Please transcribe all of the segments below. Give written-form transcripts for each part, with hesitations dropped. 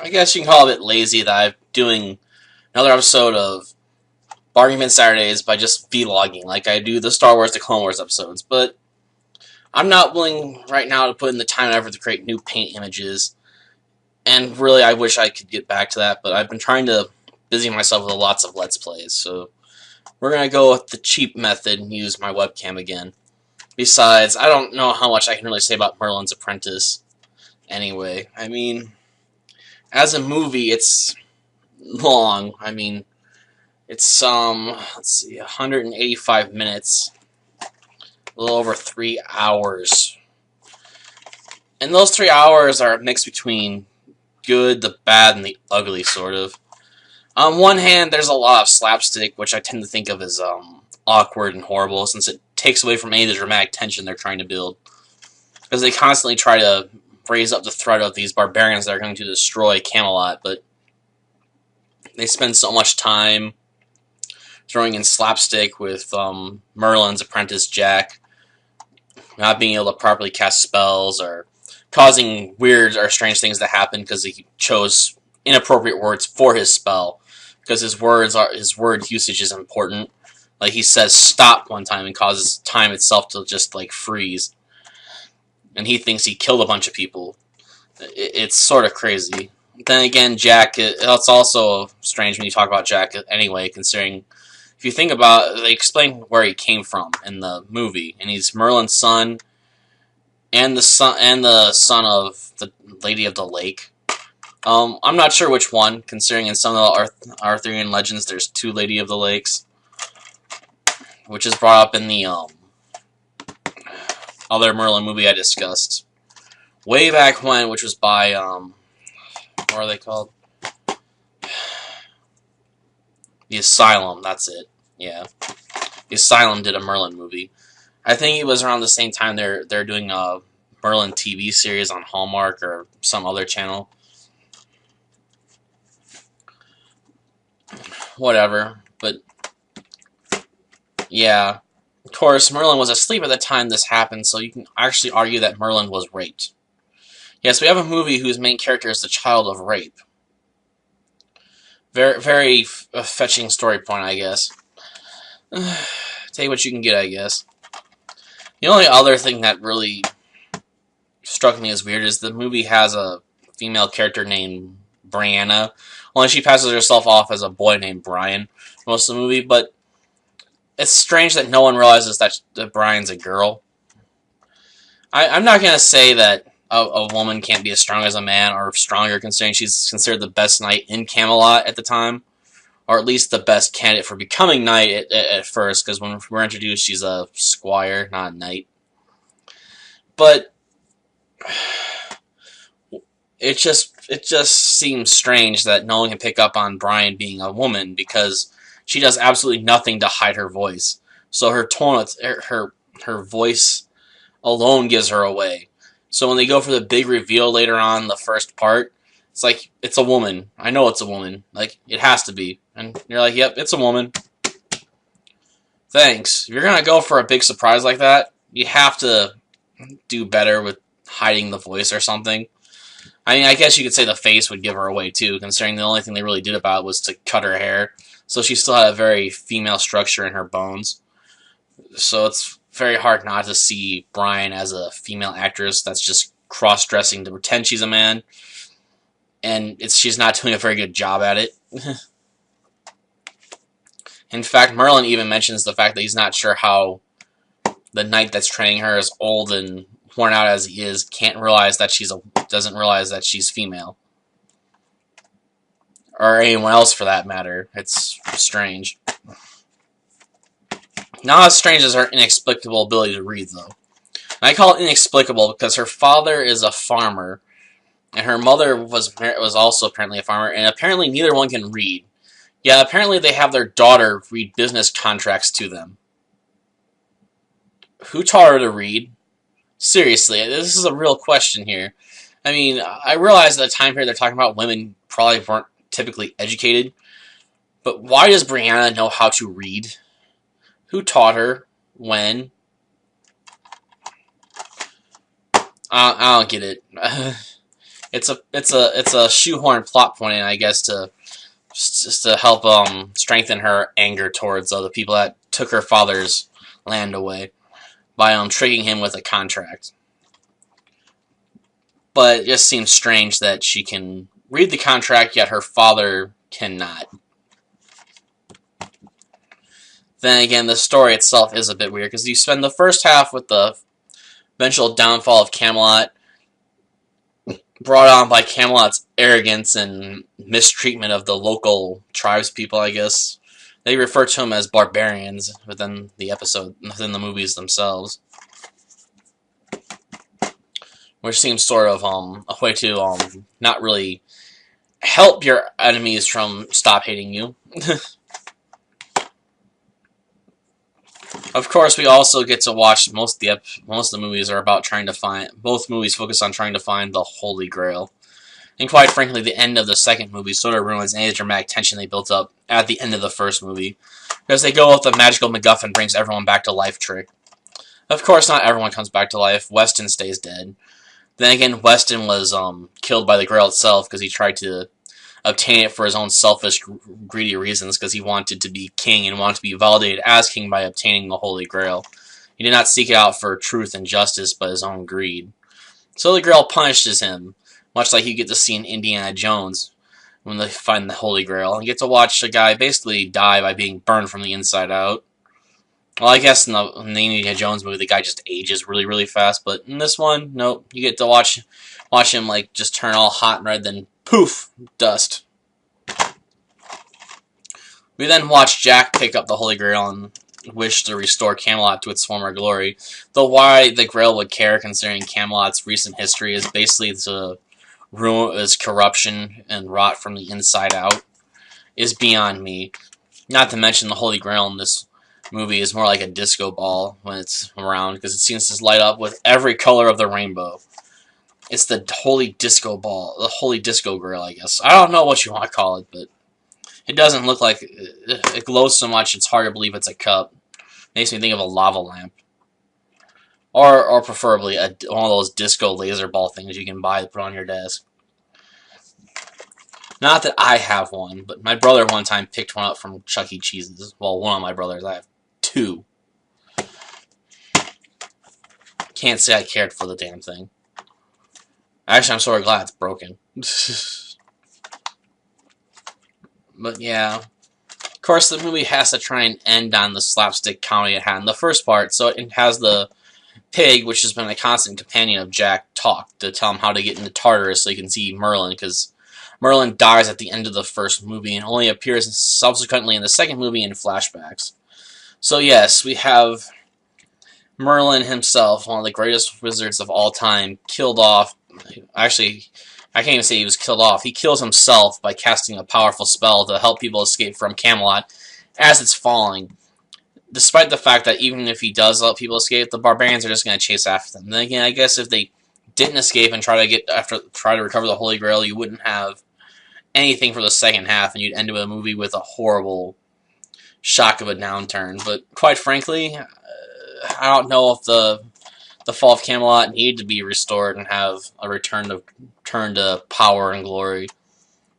I guess you can call it a bit lazy that I'm doing another episode of Bargain Saturdays by just vlogging, like I do the Star Wars, the Clone Wars episodes. But I'm not willing right now to put in the time and effort to create new paint images. And really, I wish I could get back to that, but I've been trying to busy myself with lots of Let's Plays, so we're going to go with the cheap method and use my webcam again. Besides, I don't know how much I can really say about Merlin's Apprentice anyway. I mean, as a movie, it's long. I mean, it's, let's see, 185 minutes, a little over 3 hours. And those 3 hours are a mix between good, the bad, and the ugly, sort of. On one hand, there's a lot of slapstick, which I tend to think of as awkward and horrible, since it takes away from any of the dramatic tension they're trying to build. Because they constantly try to raise up the threat of these barbarians that are going to destroy Camelot, but they spend so much time throwing in slapstick with Merlin's apprentice Jack not being able to properly cast spells, or causing weird or strange things to happen because he chose inappropriate words for his spell, because his word usage is important. Like, he says stop one time and causes time itself to just like freeze, and he thinks he killed a bunch of people. It's sort of crazy. Then again, Jack, it's also strange when you talk about Jack anyway, considering if you think about it, they explain where he came from in the movie, and he's Merlin's son, and the son of the Lady of the Lake. I'm not sure which one, considering in some of the Arthurian legends there's two Lady of the Lakes, which is brought up in the other Merlin movie I discussed way back when, which was by what are they called? The Asylum. That's it. Yeah, the Asylum did a Merlin movie. I think it was around the same time they're doing a Merlin TV series on Hallmark or some other channel. Whatever, but yeah. Of course, Merlin was asleep at the time this happened, so you can actually argue that Merlin was raped. Yes, we have a movie whose main character is the child of rape. Very, very fetching story point, I guess. Take what you can get, I guess. The only other thing that really struck me as weird is the movie has a female character named Brianna. Only she passes herself off as a boy named Brian most of the movie, but it's strange that no one realizes that Brian's a girl. I'm not going to say that a woman can't be as strong as a man, or stronger, considering she's considered the best knight in Camelot at the time, or at least the best candidate for becoming knight at first, because when we're introduced, she's a squire, not a knight. But it just seems strange that no one can pick up on Brian being a woman, because she does absolutely nothing to hide her voice. So her tone, her voice alone gives her away. So when they go for the big reveal later on in the first part, it's like, it's a woman. I know it's a woman. Like, it has to be. And you're like, yep, it's a woman. Thanks. If you're going to go for a big surprise like that, you have to do better with hiding the voice or something. I mean, I guess you could say the face would give her away too, considering the only thing they really did about it was to cut her hair. So she still had a very female structure in her bones. So it's very hard not to see Brian as a female actress that's just cross-dressing to pretend she's a man. And she's not doing a very good job at it. In fact, Merlin even mentions the fact that he's not sure how the knight that's training her, as old and worn out as he is, doesn't realize that she's female. Or anyone else for that matter. It's strange. Not as strange as her inexplicable ability to read, though. And I call it inexplicable because her father is a farmer, and her mother was also apparently a farmer, and apparently neither one can read. Yeah, apparently they have their daughter read business contracts to them. Who taught her to read? Seriously, this is a real question here. I mean, I realize at the time period they're talking about women probably weren't typically educated, but why does Brianna know how to read? Who taught her? When? I don't get it. It's a shoehorn plot point, I guess, to just to help strengthen her anger towards the people that took her father's land away by tricking him with a contract. But it just seems strange that she can read the contract, yet her father cannot. Then again, the story itself is a bit weird, because you spend the first half with the eventual downfall of Camelot, brought on by Camelot's arrogance and mistreatment of the local tribespeople, I guess. They refer to them as barbarians within the movies themselves. Which seems sort of a way to not really help your enemies from stop hating you. Of course, we also get to watch most of the movies are about trying to find. Both movies focus on trying to find the Holy Grail, and quite frankly, the end of the second movie sort of ruins any dramatic tension they built up at the end of the first movie, because they go with the magical MacGuffin brings everyone back to life trick. Of course, not everyone comes back to life. Weston stays dead. Then again, Weston was killed by the Grail itself because he tried to obtain it for his own selfish, greedy reasons, because he wanted to be king and wanted to be validated as king by obtaining the Holy Grail. He did not seek it out for truth and justice, but his own greed. So the Grail punishes him, much like you get to see in Indiana Jones when they find the Holy Grail. And you get to watch a guy basically die by being burned from the inside out. Well, I guess in the Indiana Jones movie, the guy just ages really, really fast. But in this one, nope. You get to watch him like just turn all hot and red, then poof, dust. We then watch Jack pick up the Holy Grail and wish to restore Camelot to its former glory. Though why the Grail would care, considering Camelot's recent history, is basically to ruin its corruption and rot from the inside out, is beyond me. Not to mention the Holy Grail in this movie is more like a disco ball when it's around, because it seems to light up with every color of the rainbow. It's the holy disco ball, the holy disco Grail, I guess. I don't know what you want to call it, but it doesn't look like it glows so much it's hard to believe it's a cup. Makes me think of a lava lamp, or preferably one of those disco laser ball things you can buy to put on your desk. Not that I have one, but my brother one time picked one up from Chuck E. Cheese's. Well, one of my brothers. I have two. Can't say I cared for the damn thing. Actually, I'm sort of glad it's broken. But yeah. Of course, the movie has to try and end on the slapstick comedy it had in the first part, so it has the pig, which has been a constant companion of Jack, talk to tell him how to get into Tartarus so he can see Merlin, because Merlin dies at the end of the first movie and only appears subsequently in the second movie in flashbacks. So yes, we have Merlin himself, one of the greatest wizards of all time, killed off. Actually, I can't even say he was killed off. He kills himself by casting a powerful spell to help people escape from Camelot as it's falling. Despite the fact that even if he does let people escape, the barbarians are just going to chase after them. Then again, I guess if they didn't escape and try to recover the Holy Grail, you wouldn't have anything for the second half, and you'd end up with a movie with a horrible shock of a downturn. But quite frankly, I don't know if the fall of Camelot needed to be restored and have a return to power and glory.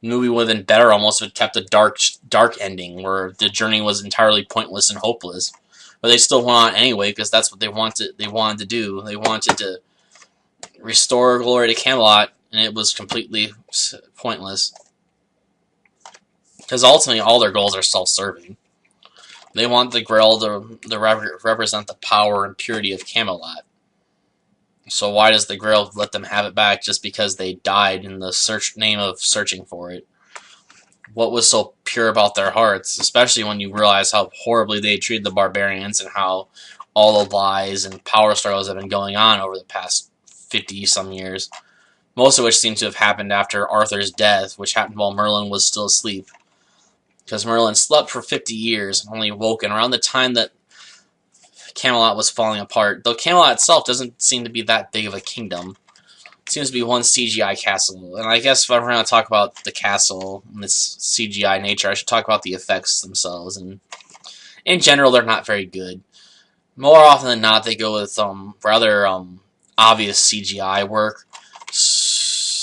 The movie would have been better almost if it kept a dark ending, where the journey was entirely pointless and hopeless. But they still went on anyway, because that's what they wanted to do. They wanted to restore glory to Camelot, and it was completely pointless. Because ultimately, all their goals are self-serving. They want the Grail to represent the power and purity of Camelot. So why does the Grail let them have it back just because they died in the name of searching for it? What was so pure about their hearts, especially when you realize how horribly they treated the barbarians and how all the lies and power struggles have been going on over the past 50-some years, most of which seem to have happened after Arthur's death, which happened while Merlin was still asleep. Because Merlin slept for 50 years and only woke around the time that Camelot was falling apart, though Camelot itself doesn't seem to be that big of a kingdom. It seems to be one CGI castle, and I guess if I'm going to talk about the castle and its CGI nature, I should talk about the effects themselves, and in general, they're not very good. More often than not, they go with rather obvious CGI work.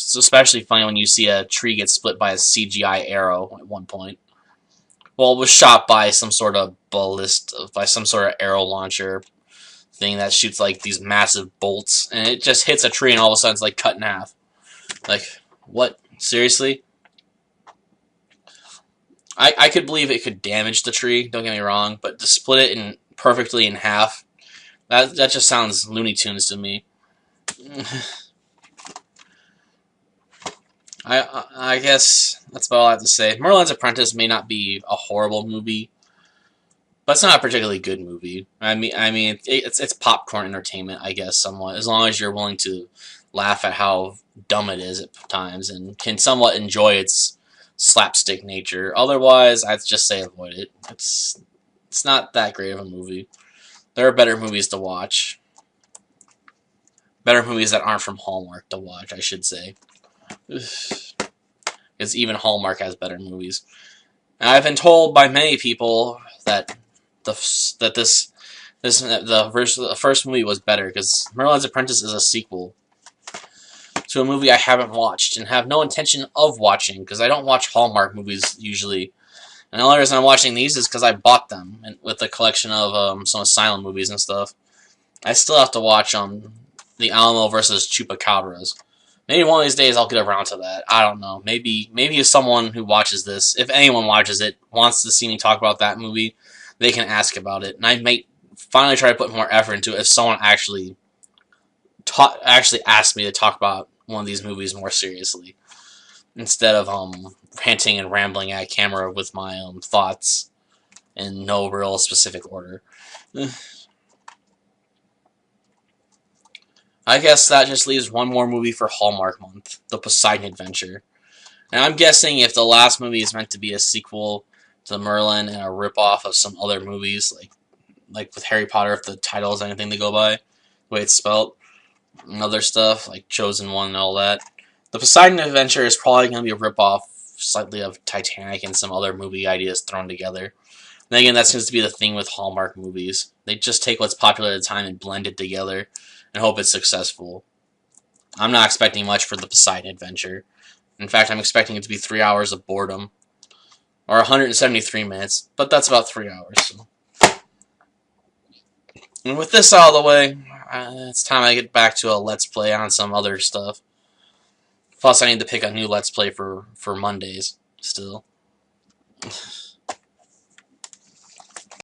It's especially funny when you see a tree get split by a CGI arrow at one point. Well, it was shot by some sort of by some sort of arrow launcher thing that shoots like these massive bolts, and it just hits a tree, and all of a sudden it's like cut in half. Like, what? Seriously? I could believe it could damage the tree, don't get me wrong, but to split it perfectly in half, that just sounds Looney Tunes to me. I guess that's about all I have to say. Merlin's Apprentice may not be a horrible movie, but it's not a particularly good movie. I mean, it's popcorn entertainment, I guess, somewhat, as long as you're willing to laugh at how dumb it is at times and can somewhat enjoy its slapstick nature. Otherwise, I'd just say avoid it. It's not that great of a movie. There are better movies to watch. Better movies that aren't from Hallmark to watch, I should say. Because even Hallmark has better movies. And I've been told by many people that the first movie was better, because Merlin's Apprentice is a sequel to a movie I haven't watched and have no intention of watching, because I don't watch Hallmark movies usually. And the only reason I'm watching these is because I bought them with a collection of some Asylum movies and stuff. I still have to watch The Alamo versus Chupacabras. Maybe one of these days I'll get around to that. I don't know. Maybe if someone who watches this, if anyone watches it, wants to see me talk about that movie, they can ask about it. And I might finally try to put more effort into it if someone actually asked me to talk about one of these movies more seriously, instead of ranting and rambling at camera with my thoughts in no real specific order. I guess that just leaves one more movie for Hallmark month, The Poseidon Adventure. And I'm guessing if the last movie is meant to be a sequel to Merlin and a ripoff of some other movies, like with Harry Potter, if the title is anything to go by, the way it's spelled, and other stuff, like Chosen One and all that, The Poseidon Adventure is probably going to be a ripoff slightly of Titanic and some other movie ideas thrown together. And again, that seems to be the thing with Hallmark movies. They just take what's popular at the time and blend it together and hope it's successful. I'm not expecting much for The Poseidon Adventure. In fact, I'm expecting it to be 3 hours of boredom. Or 173 minutes, but that's about 3 hours. So. And with this out of the way, it's time I get back to a Let's Play on some other stuff. Plus, I need to pick a new Let's Play for Mondays, still.